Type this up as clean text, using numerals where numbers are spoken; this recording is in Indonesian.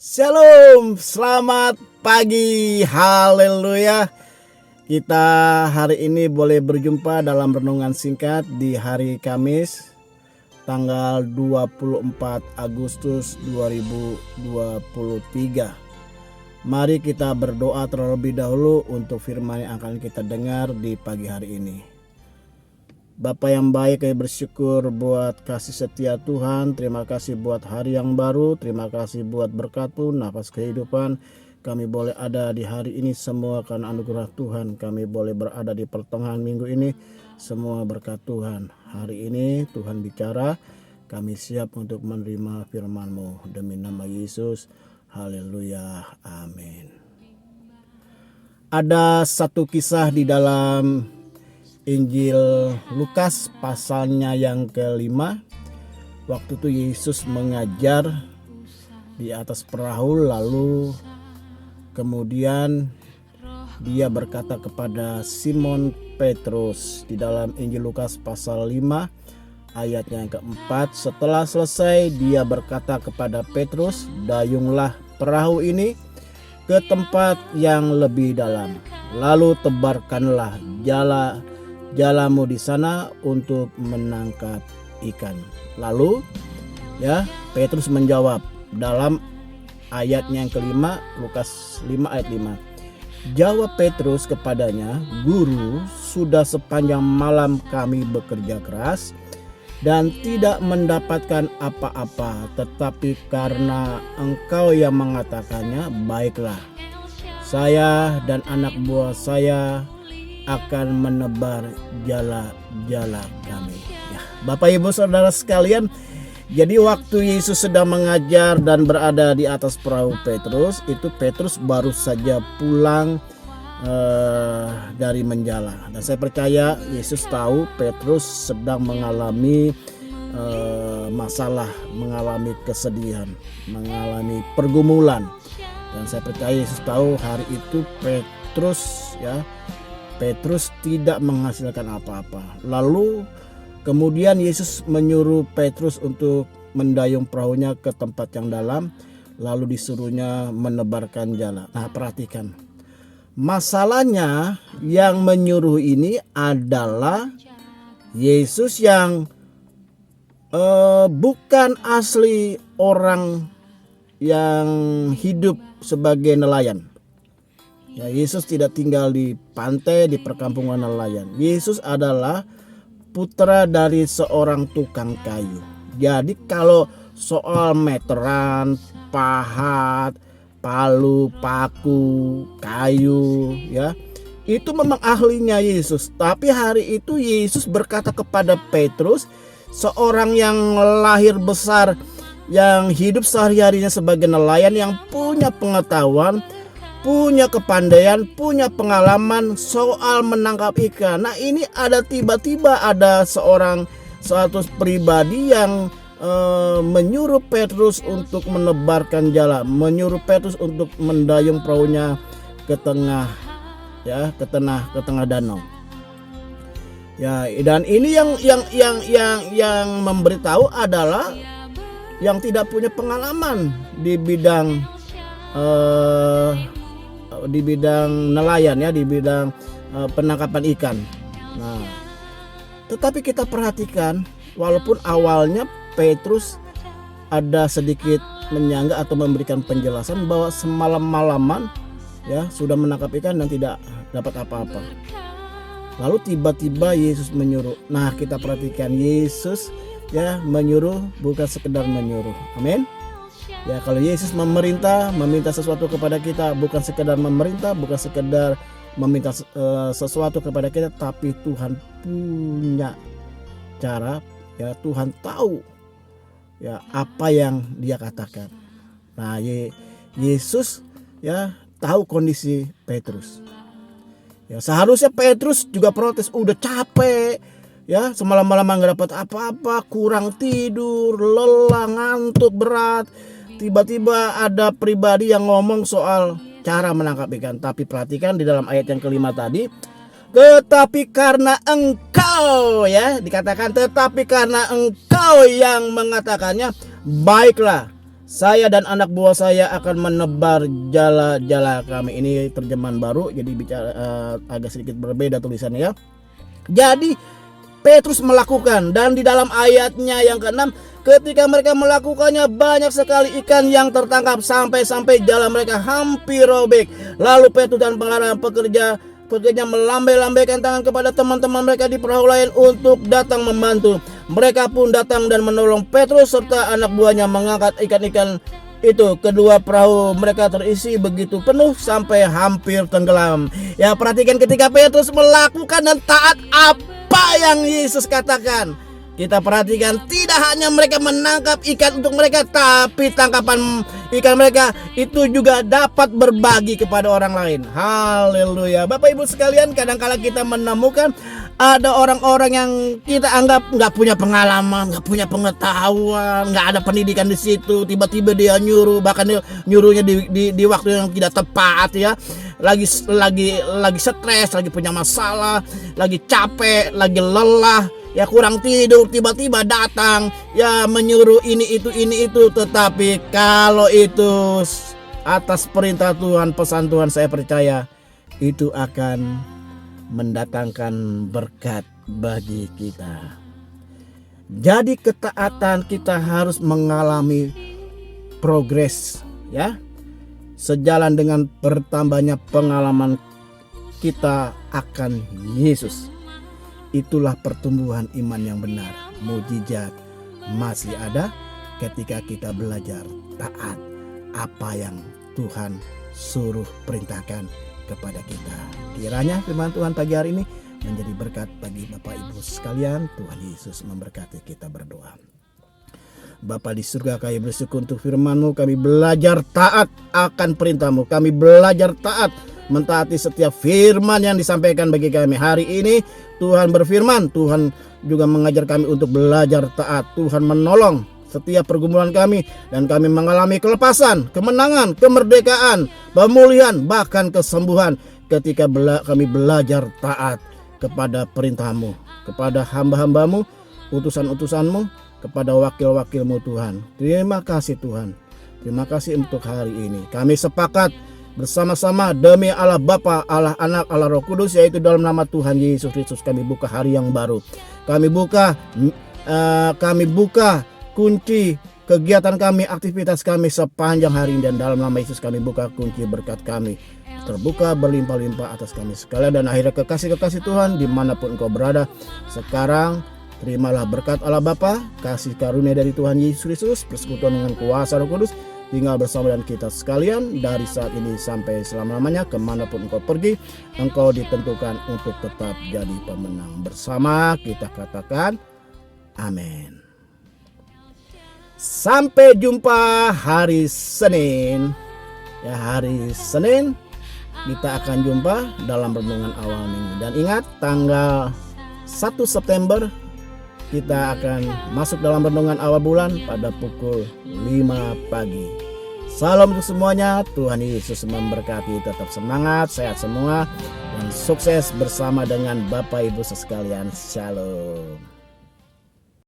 Shalom, selamat pagi, haleluya. Kita hari ini boleh berjumpa dalam renungan singkat di hari Kamis tanggal 24 Agustus 2023. Mari kita berdoa terlebih dahulu untuk firman yang akan kita dengar di pagi hari ini. Bapa yang baik, kami bersyukur buat kasih setia Tuhan. Terima kasih buat hari yang baru. Terima kasih buat berkat-Mu, nafas kehidupan. Kami boleh ada di hari ini semua karena anugerah Tuhan. Kami boleh berada di pertengahan minggu ini semua berkat Tuhan. Hari ini Tuhan bicara, kami siap untuk menerima firman-Mu. Demi nama Yesus, haleluya, amin. Ada satu kisah di dalam Injil Lukas pasalnya yang kelima. Waktu itu Yesus mengajar di atas perahu, lalu kemudian dia berkata kepada Simon Petrus di dalam Injil Lukas pasal 5 ayat yang keempat. Setelah selesai dia berkata kepada Petrus, "Dayunglah perahu ini ke tempat yang lebih dalam, lalu tebarkanlah jalamu di sana untuk menangkap ikan." Lalu Petrus menjawab dalam ayatnya yang kelima, Lukas 5 ayat 5. Jawab Petrus kepadanya, "Guru, sudah sepanjang malam kami bekerja keras dan tidak mendapatkan apa-apa, tetapi karena Engkau yang mengatakannya, baiklah, saya dan anak buah saya akan menebar jala-jala kami." Bapak Ibu Saudara sekalian, jadi waktu Yesus sedang mengajar dan berada di atas perahu Petrus, itu Petrus baru saja pulang dari menjala. Dan saya percaya Yesus tahu Petrus sedang mengalami masalah, mengalami kesedihan, mengalami pergumulan. Dan saya percaya Yesus tahu hari itu Petrus tidak menghasilkan apa-apa. Lalu kemudian Yesus menyuruh Petrus untuk mendayung perahunya ke tempat yang dalam, lalu disuruhnya menebarkan jala. Nah, perhatikan. Masalahnya yang menyuruh ini adalah Yesus yang bukan asli orang yang hidup sebagai nelayan. Yesus tidak tinggal di pantai, di perkampungan nelayan. Yesus adalah putra dari seorang tukang kayu. Jadi kalau soal meteran, pahat, palu, paku, kayu, itu memang ahlinya Yesus. Tapi hari itu Yesus berkata kepada Petrus, seorang yang lahir besar, yang hidup sehari-harinya sebagai nelayan, yang punya pengetahuan, punya kepandaian, punya pengalaman soal menangkap ikan. Nah, ini tiba-tiba ada satu pribadi yang menyuruh Petrus untuk menebarkan jala, menyuruh Petrus untuk mendayung perahunya ke tengah danau. Dan ini yang memberitahu adalah yang tidak punya pengalaman di bidang nelayan, di bidang penangkapan ikan. Nah, tetapi kita perhatikan, walaupun awalnya Petrus ada sedikit menyangga atau memberikan penjelasan bahwa semalam-malaman sudah menangkap ikan dan tidak dapat apa-apa. Lalu tiba-tiba Yesus menyuruh. Nah, kita perhatikan, Yesus menyuruh bukan sekedar menyuruh. Amin. Kalau Yesus meminta sesuatu kepada kita, bukan sekedar memerintah, bukan sekedar meminta sesuatu kepada kita, tapi Tuhan punya cara, Tuhan tahu apa yang Dia katakan. Nah, Yesus tahu kondisi Petrus. Seharusnya Petrus juga protes, udah capek, semalam-malam nggak dapat apa-apa, kurang tidur, lelah, ngantuk berat. Tiba-tiba ada pribadi yang ngomong soal cara menangkap ikan. Tapi perhatikan di dalam ayat yang kelima tadi, tetapi karena engkau, dikatakan tetapi karena engkau yang mengatakannya, baiklah, saya dan anak buah saya akan menebar jala-jala kami. Ini terjemahan baru, jadi bicara agak sedikit berbeda tulisannya ya. Jadi Petrus melakukan, dan di dalam ayatnya yang ke-6, ketika mereka melakukannya banyak sekali ikan yang tertangkap sampai jala mereka hampir robek. Lalu Petrus dan pengarang pekerja melambai-lambaikan tangan kepada teman-teman mereka di perahu lain untuk datang membantu. Mereka pun datang dan menolong Petrus serta anak buahnya mengangkat ikan-ikan itu. Kedua perahu mereka terisi begitu penuh sampai hampir tenggelam. Ya, perhatikan ketika Petrus melakukan dan taat apa yang Yesus katakan. Kita perhatikan, tidak hanya mereka menangkap ikan untuk mereka, tapi tangkapan ikan mereka itu juga dapat berbagi kepada orang lain. Haleluya. Bapak Ibu sekalian, kadang-kala kita menemukan ada orang-orang yang kita anggap nggak punya pengalaman, nggak punya pengetahuan, nggak ada pendidikan di situ. Tiba-tiba dia nyuruh, bahkan nyuruhnya di waktu yang tidak tepat ya. Lagi stres, lagi punya masalah, lagi capek, lagi lelah, ya kurang tidur, tiba-tiba datang ya menyuruh ini itu. Tetapi kalau itu atas perintah Tuhan, pesan Tuhan, saya percaya itu akan mendatangkan berkat bagi kita. Jadi ketaatan kita harus mengalami progres ya, sejalan dengan bertambahnya pengalaman kita akan Yesus. Itulah pertumbuhan iman yang benar. Mukjizat masih ada ketika kita belajar taat apa yang Tuhan suruh perintahkan kepada kita. Kiranya firman Tuhan pagi hari ini menjadi berkat bagi Bapak Ibu sekalian. Tuhan Yesus memberkati. Kita berdoa. Bapa di surga, kami bersyukur untuk firman-Mu. Kami belajar taat akan perintah-Mu. Kami belajar taat mentaati setiap firman yang disampaikan bagi kami hari ini. Tuhan berfirman, Tuhan juga mengajar kami untuk belajar taat. Tuhan menolong setiap pergumulan kami, dan kami mengalami kelepasan, kemenangan, kemerdekaan, pemulihan, bahkan kesembuhan ketika kami belajar taat kepada perintah-Mu, kepada hamba-hamba-Mu, utusan-utusan-Mu, kepada wakil-wakil-Mu Tuhan. Terima kasih Tuhan. Terima kasih untuk hari ini. Kami sepakat bersama-sama demi Allah Bapa, Allah Anak, Allah Roh Kudus, yaitu dalam nama Tuhan Yesus Kristus kami buka hari yang baru. Kami buka kunci kegiatan kami, aktivitas kami sepanjang hari ini, dan dalam nama Yesus kami buka kunci berkat kami terbuka berlimpah-limpah atas kami sekalian. Dan akhirnya kekasih-kekasih Tuhan dimanapun engkau berada sekarang, terimalah berkat Allah Bapa, kasih karunia dari Tuhan Yesus Kristus, persekutuan dengan kuasa Roh Kudus tinggal bersama dengan kita sekalian dari saat ini sampai selama-lamanya. Kemanapun engkau pergi, engkau ditentukan untuk tetap jadi pemenang. Bersama kita katakan amin. Sampai jumpa hari Senin. Ya, hari Senin kita akan jumpa dalam renungan awal minggu. Dan ingat, tanggal 1 September kita akan masuk dalam renungan awal bulan pada pukul 5 pagi. Salam untuk semuanya. Tuhan Yesus memberkati. Tetap semangat, sehat semua, dan sukses bersama dengan Bapak Ibu sekalian. Shalom.